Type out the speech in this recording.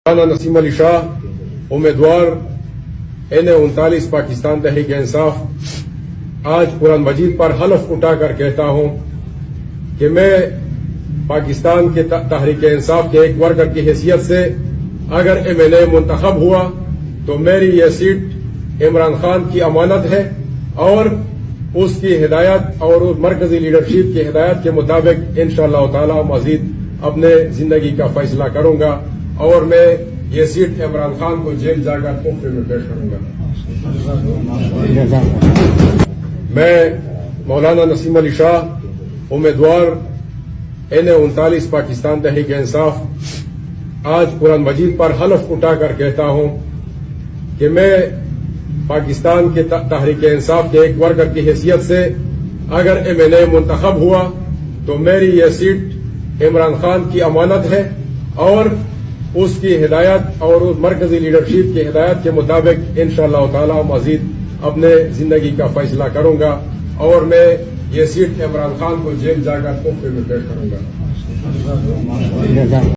مولانا نسیم علی شاہ امیدوار N39 پاکستان تحریک انصاف آج قرآن مجید پر حلف اٹھا کر کہتا ہوں کہ میں پاکستان کے تحریک انصاف کے ایک ورکر کی حیثیت سے اگر MNA منتخب ہوا تو میری یہ سیٹ عمران خان کی امانت ہے اور اس کی ہدایت اور مرکزی لیڈرشپ کی ہدایت کے مطابق انشاءاللہ تعالی مزید اپنے زندگی کا فیصلہ کروں گا اور میں یہ سیٹ عمران خان کو جیل جا کر تحفے میں پیش کروں گا۔ میں مولانا نسیم علی شاہ امیدوار N39 پاکستان تحریک انصاف آج قرآن مجید پر حلف اٹھا کر کہتا ہوں کہ میں پاکستان کے تحریک انصاف کے ایک ورکر کی حیثیت سے اگر MNA منتخب ہوا تو میری یہ سیٹ عمران خان کی امانت ہے اور اس کی ہدایت اور مرکزی لیڈرشپ کی ہدایت کے مطابق انشاءاللہ تعالی مزید اپنے زندگی کا فیصلہ کروں گا اور میں یہ سیٹ عمران خان کو جیل جا کر تحفے میں پیش کروں گا۔